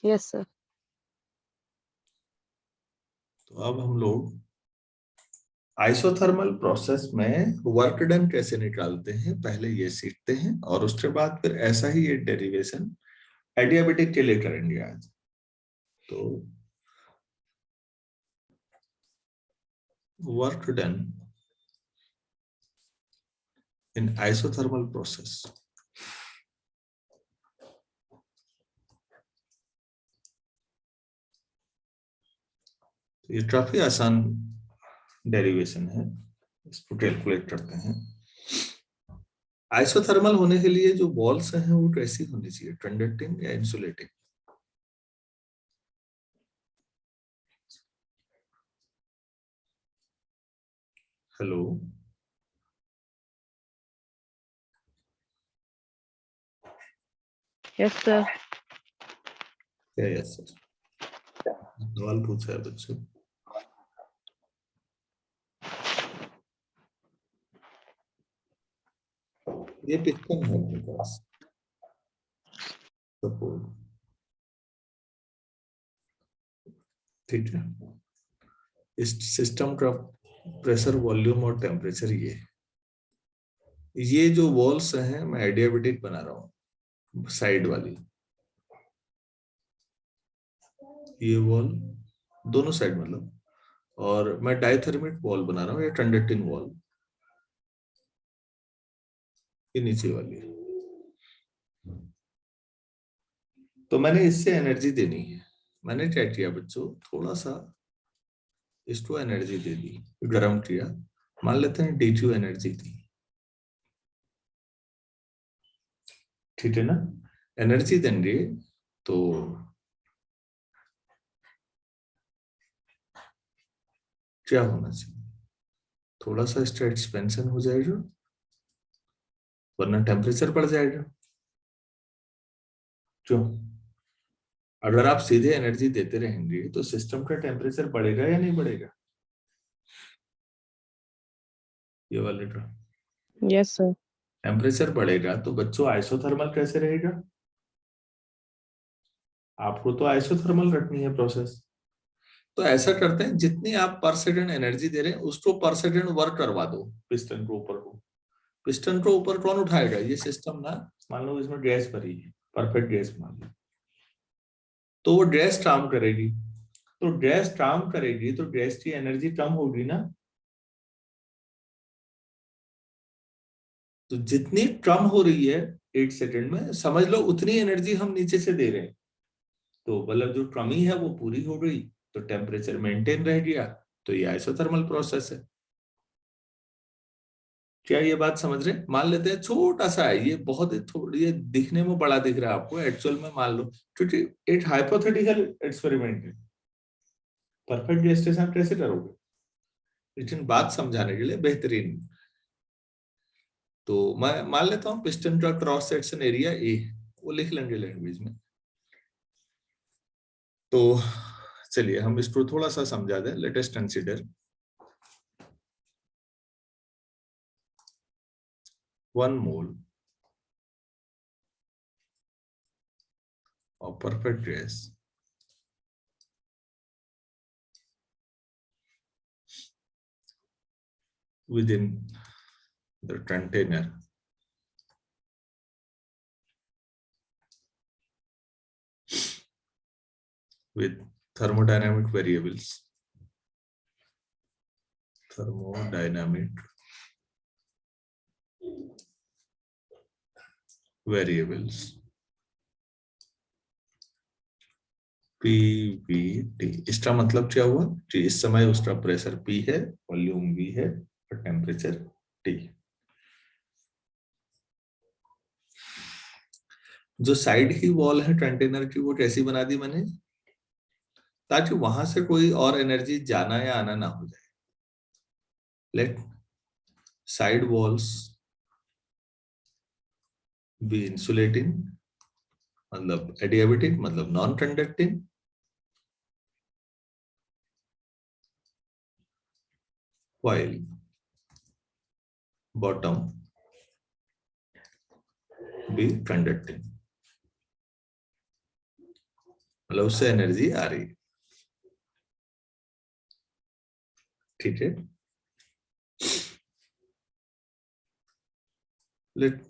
Yes, sir. तो अब हम लोग आइसोथर्मल प्रोसेस में वर्क डन कैसे निकालते हैं पहले ये सीखते हैं, और उसके बाद फिर ऐसा ही ये डेरिवेशन एडियाबेटिक के लिए करेंगे आज। तो work done in isothermal process. ये काफी आसान डेरिवेशन है, इसको कैलकुलेट करते हैं। आइसोथर्मल होने के लिए जो वॉल्स हैं वो कैसी होनी चाहिए, कंडक्टिंग या इंसुलेटिंग? Hello, Yes, sir. क्या? यस सर, सवाल पूछा है बच्चों। ये पिस्टन है आपके पास, सपोर्ट, ठीक है। इस सिस्टम का प्रेशर, वॉल्यूम और टेम्परेचर ये जो वॉल्स हैं मैं एडियाबेटिक बना रहा हूँ, साइड वाली ये वॉल, दोनों साइड मतलब, और मैं डाइथर्मिक वॉल बना रहा हूँ या कंडक्टिंग वॉल, ये नीचे वाली। तो मैंने इससे एनर्जी देनी है। मैंने क्या किया बच्चों, थोड़ा सा इसको एनर्जी दे दी, गर्म किया, मान लेते हैं D2 एनर्जी दी, ठीक है ना। एनर्जी देंगे तो क्या होना चाहिए, थोड़ा सा इसका एक्सपेंशन हो जाएगा, वरना टेम्परेचर बढ़ जाएगा। क्यों? अगर आप सीधे एनर्जी देते रहेंगे तो सिस्टम का टेम्परेचर बढ़ेगा या नहीं बढ़ेगा? ये वाले का Yes, sir. टेम्परेचर बढ़ेगा तो बच्चों आइसोथर्मल कैसे रहेगा? आपको तो आइसोथर्मल रखनी है प्रोसेस। तो ऐसा करते हैं, जितनी आप पर सेकंड एनर्जी दे रहे हैं उसको पर सेकंड वर्क करवा दो पिस्टन को ऊपर को। पिस्टन को ऊपर कौन उठाएगा? ये सिस्टम ना, मान लो इसमें गैस भरी है, परफेक्ट गैस मान लो, तो वो गैस काम करेगी। तो गैस काम करेगी तो गैस की एनर्जी कम होगी ना। तो जितनी कम हो रही है 1 सेकंड में, समझ लो उतनी एनर्जी हम नीचे से दे रहे हैं। तो मतलब जो कमी है वो पूरी हो गई, तो टेम्परेचर मेंटेन रह गया। तो ये आइसोथर्मल प्रोसेस है। क्या ये बात समझ रहे? मान लेते हैं छोटा सा है ये, बहुत थोड़ी, ये दिखने में बड़ा दिख रहा है आपको, एक्चुअल में मान लो, क्योंकि एक हाइपोथेटिकल एक्सपेरिमेंट है, परफेक्ट गैस टेस्ट आप कैसे करोगे, लेकिन बात समझाने के लिए बेहतरीन। तो मैं मान लेता हूँ पिस्टन का क्रॉस सेक्शन एरिया ए, वो लिख लेंगे लैंग्वेज में। तो चलिए हम इसको थोड़ा सा समझा दें। Let us consider 1 mole of perfect gas within the container with thermodynamic variables. Thermodynamic variables PVT। इसका मतलब क्या हुआ कि इस समय उसका प्रेशर P है, वॉल्यूम V है और टेम्परेचर T। जो साइड की वॉल है कंटेनर की वो कैसी बना दी मैंने, ताकि वहां से कोई और एनर्जी जाना या आना ना हो जाए। Let side walls be insulating, मतलब एडियाबेटिक मतलब non conducting, while bottom be conducting। मतलब उससे एनर्जी आ रही है, ठीक है। Let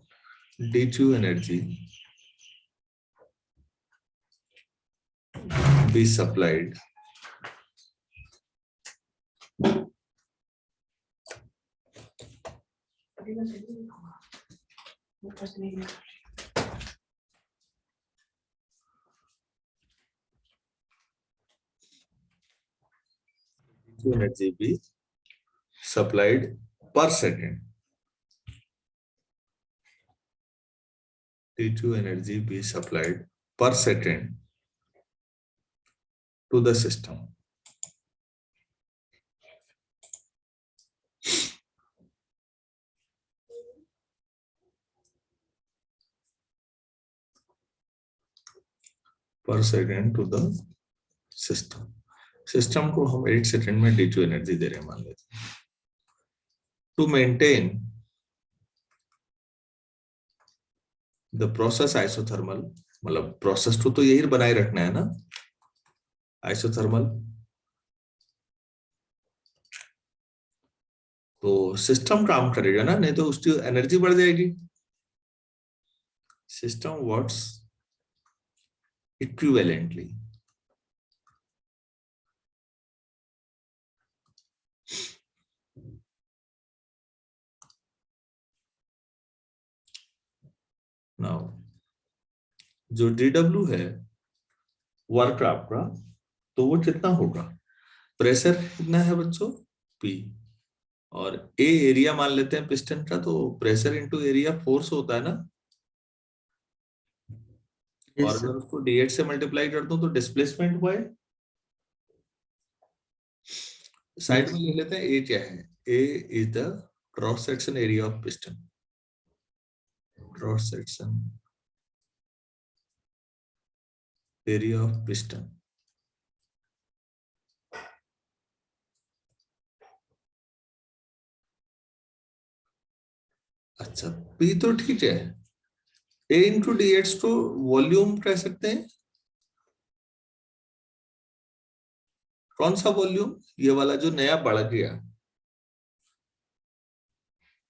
D2 energy be supplied to energy be supplied per second. T2 energy be supplied per second to the system. Per second to the system. System को हम 8 second में D2 energy दे रहे हैं मान लेते हैं। To maintain the process isothermal, मतलब process तो यही बनाए रखना है ना, आइसोथर्मल। तो सिस्टम काम करेगा ना, नहीं तो उसकी एनर्जी बढ़ जाएगी। System works equivalently. नाउ जो DW है वर्क आपका, तो वो कितना होगा? प्रेशर कितना है बच्चों? P। और A एरिया मान लेते हैं पिस्टन का, तो प्रेशर इंटू एरिया फोर्स होता है ना। और अगर उसको D8 से मल्टीप्लाई कर दूं तो डिस्प्लेसमेंट हुआ है। साइड में लिख लेते हैं A क्या है। A is the cross section area of piston. Cross section area of piston. अच्छा, P तो ठीक है, A इंटू DH तो वॉल्यूम कह सकते हैं। कौन सा वॉल्यूम? ये वाला जो नया बढ़ गया,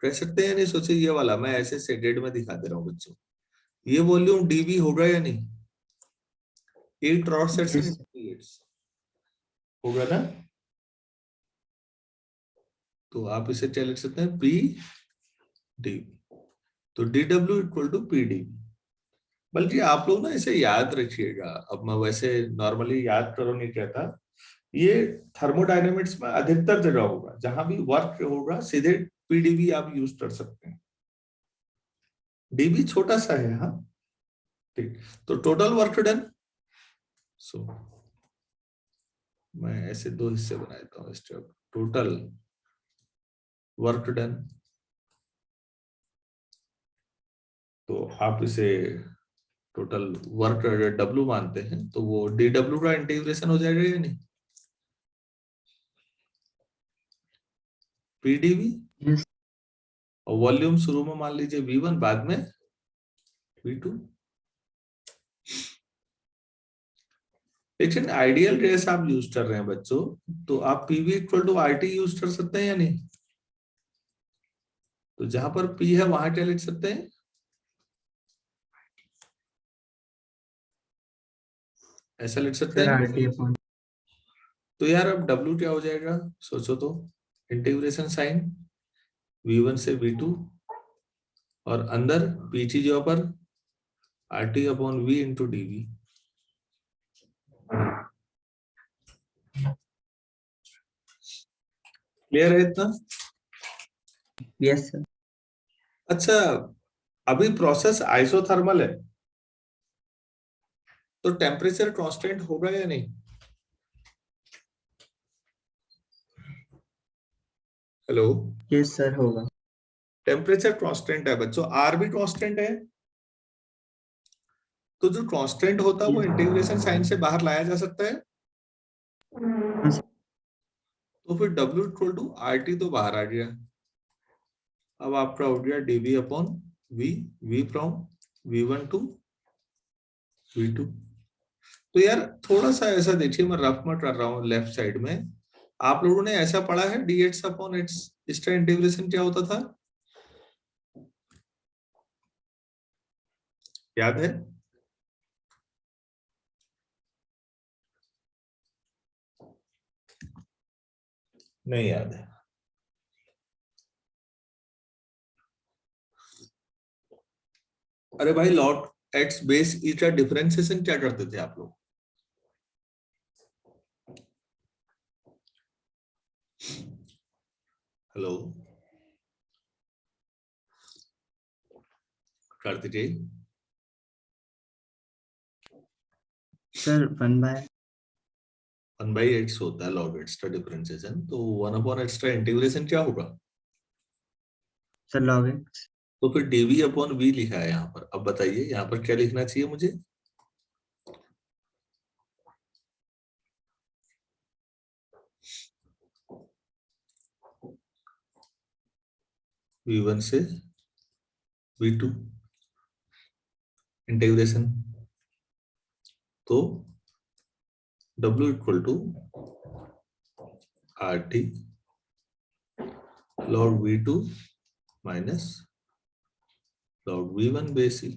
कह सकते हैं। नहीं सोचे, ये वाला मैं ऐसे सेडेड में दिखा दे रहा हूँ बच्चों। ये वॉल्यूम DV होगा या नहीं? ये क्रॉस सेक्शन होगा ना। तो आप इसे क्या लिख सकते हैं? PD। तो DW इक्वल टू PD। बल्कि आप लोग ना इसे याद रखिएगा। अब मैं वैसे नॉर्मली याद करो नहीं कहता, ये थर्मोडायनेमिक्स में अधिकतर जगह होगा, जहां भी वर्क होगा सीधे PDV आप यूज कर सकते हैं। DV छोटा सा है, हाँ ठीक। तो टोटल वर्क डन, सो मैं ऐसे दो हिस्से बना देता हूँ स्टेप। टोटल वर्क डन, तो आप इसे टोटल वर्क W मानते हैं, तो वो DW का इंटीग्रेशन हो जाएगा या नहीं? PDV और वॉल्यूम शुरू में मान लीजिए V1, बाद में V2। लेकिन आइडियल केस आप यूज कर रहे हैं बच्चों, तो आप PV equal to RT use कर सकते हैं या नहीं? तो जहां पर P है वहां क्या लिख सकते हैं? ऐसा लिख सकते हैं। तो यार अब W क्या हो जाएगा सोचो तो। इंटीग्रेशन साइन V1 से V2 और अंदर P की जगह पर RT upon V into DV। Clear है इतना? Yes sir. अच्छा, अभी प्रोसेस आइसोथर्मल है, तो टेम्परेचर कांस्टेंट होगा या नहीं? हेलो, यस सर होगा। टेम्परेचर कांस्टेंट है बच्चों, R भी कांस्टेंट है। तो जो कांस्टेंट होता है वो इंटीग्रेशन साइन से बाहर लाया जा सकता है। तो फिर W इक्वल टू RT तो बाहर आ गया। अब आपका हो गया DV upon V, V from V1 to V2। तो यार थोड़ा सा ऐसा देखिए, मैं रफ में कर रहा हूँ लेफ्ट साइड में। आप लोगों ने ऐसा पढ़ा है dx अपॉन x, इसका इंटीग्रेशन क्या होता था, याद है? नहीं याद है? अरे भाई लॉट एक्स बेस ई का डिफरेंशिएशन क्या करते थे आप लोग? हेलो करते थे? सर 1/, 1/x होता है लॉग एक्स का डिफरेंशिएशन, तो 1/x का इंटीग्रेशन क्या होगा? Sir log x। तो फिर dv अपॉन v लिखा है यहाँ पर। अब बताइए यहाँ पर क्या लिखना चाहिए मुझे? v1 से v2 इंटीग्रेशन, तो w equal to RT log v2 minus log v1 base e.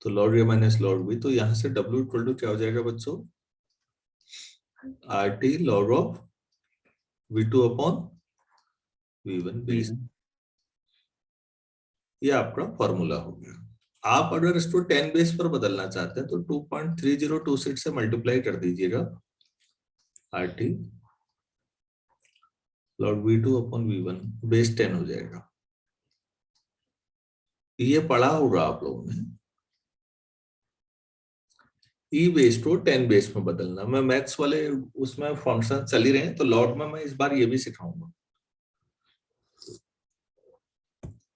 तो log a minus log v, तो यहां से w इक्वल टू क्या हो जाएगा बच्चों? RT log of v2 upon v1 base. ये आपका फॉर्मूला हो गया। आप अगर इसको 10 बेस पर बदलना चाहते हैं तो 2.3026 से मल्टीप्लाई कर दीजिएगा, RT log v2 upon v1 base 10 हो जाएगा। ये पढ़ा होगा आप लोगों ने, ई बेस को 10 बेस में बदलना। मैं मैथ्स वाले उसमें फंक्शन चल ही रहे हैं, तो लॉग में मैं इस बार ये भी सिखाऊंगा।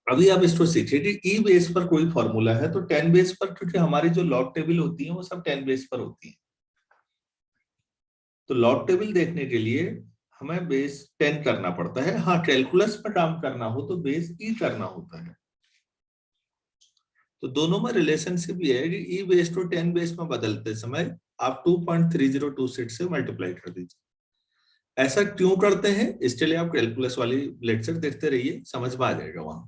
अभी आप इसको सीखिए कि ई बेस पर कोई फॉर्मूला है तो 10 बेस पर, क्योंकि हमारी जो लॉग टेबल होती है वो सब 10 बेस पर होती है। तो लॉग टेबल देखने के लिए हमें बेस 10 करना पड़ता है। हाँ, कैलकुलस पर काम करना हो तो बेस ई करना होता है। तो दोनों में रिलेशनशिप ये है कि ई बेस को 10 बेस में बदलते समय आप 2.3026 से मल्टीप्लाई कर दीजिए। ऐसा क्यों करते हैं, इसके लिए आप कैलकुलस वाली लेक्चर देखते रहिए, समझ में आ जाएगा वहां।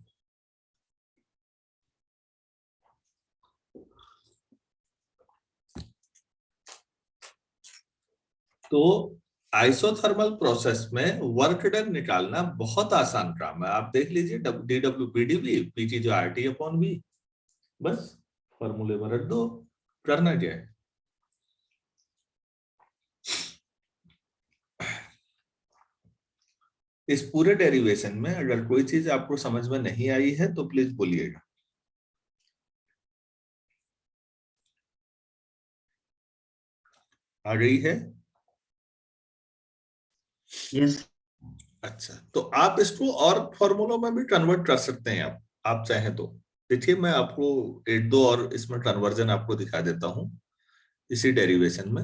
तो आइसोथर्मल प्रोसेस में वर्क डन निकालना बहुत आसान काम है। आप देख लीजिए DWPDV पीटी जो RT अपॉन V, बस फॉर्मूले में रख दो, करना क्या है। इस पूरे डेरिवेशन में अगर कोई चीज आपको समझ में नहीं आई है तो प्लीज बोलिएगा। आ गई है? यस। अच्छा, तो आप इसको और फॉर्मूलों में भी कन्वर्ट कर सकते हैं आप चाहें तो। देखिए मैं आपको एक दो और इसमें कन्वर्जन आपको दिखा देता हूं इसी डेरिवेशन में,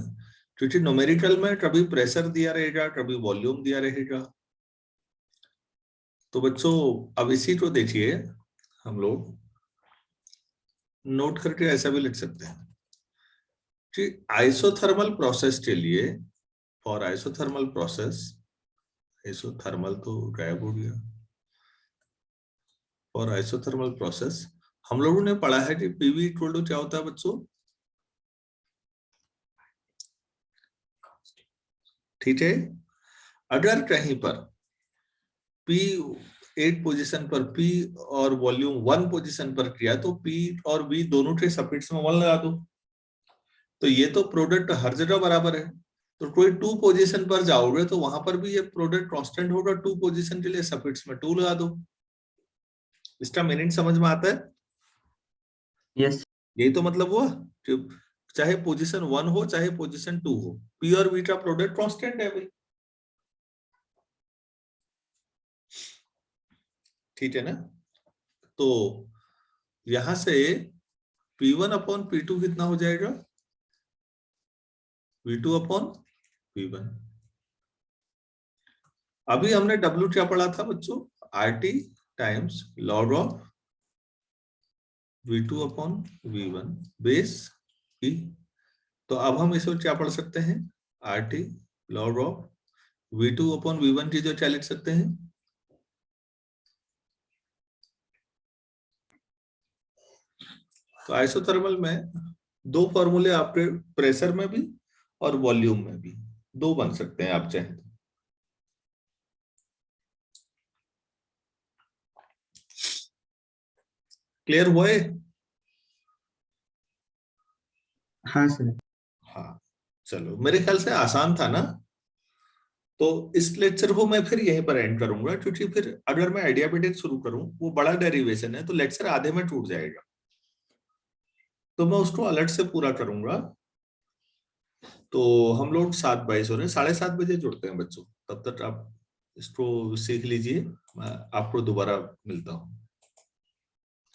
क्योंकि न्यूमेरिकल में कभी प्रेशर दिया रहेगा, कभी वॉल्यूम दिया रहेगा। तो बच्चों अब इसी को देखिए, हम लोग नोट करके ऐसा भी लिख सकते हैं कि आइसोथर्मल प्रोसेस के लिए, फॉर आइसोथर्मल प्रोसेस, आइसोथर्मल तो गायब हो गया, फॉर आइसोथर्मल प्रोसेस हम लोगों ने पढ़ा है कि पीवी इक्वल टू क्या होता है बच्चों? ठीक है, अगर कहीं पर P एक पोजीशन पर P और वॉल्यूम 1 पोजीशन पर किया तो P और V दोनों के सफिक्स में 1 लगा दो, तो ये तो प्रोडक्ट हर जगह बराबर है। तो कोई 2 पोजीशन पर जाओगे तो वहां पर भी ये प्रोडक्ट कांस्टेंट होगा, 2 पोजीशन के लिए सफिक्स में 2 लगा दो। इसका मीनिंग समझ में आता है? यस। यही तो मतलब हुआ कि चाहे पोजीशन 1 हो चाहे पोजीशन 2 हो, P और V का प्रोडक्ट कांस्टेंट है भाई। ठीक है ना? तो यहां से P1 अपॉन P2 कितना हो जाएगा? V2 upon V1। अभी हमने W क्या पढ़ा था बच्चों? RT times log of V2 upon V1 base E। तो अब हम इसको क्या पढ़ सकते हैं, RT log of V2 upon V1 की जो क्या लिख सकते हैं, तो आइसोथर्मल में दो फॉर्मूले आपके प्रेशर में भी और वॉल्यूम में भी दो बन सकते हैं आप चाहें तो। क्लियर हुए? हाँ सर। हाँ चलो, मेरे ख्याल से आसान था ना। तो इस लेक्चर को मैं फिर यहीं पर एंड करूंगा, क्योंकि फिर अगर मैं एडियाबेटिक शुरू करूं, वो बड़ा डेरिवेशन है, तो लेक्चर आधे में टूट जाएगा। तो मैं उसको अलग से पूरा करूंगा। तो हम लोग 7:22 हो रहे हैं, 7:30 बजे जुड़ते हैं बच्चों। तब तक आप इसको सीख लीजिए, मैं आपको दोबारा मिलता हूँ।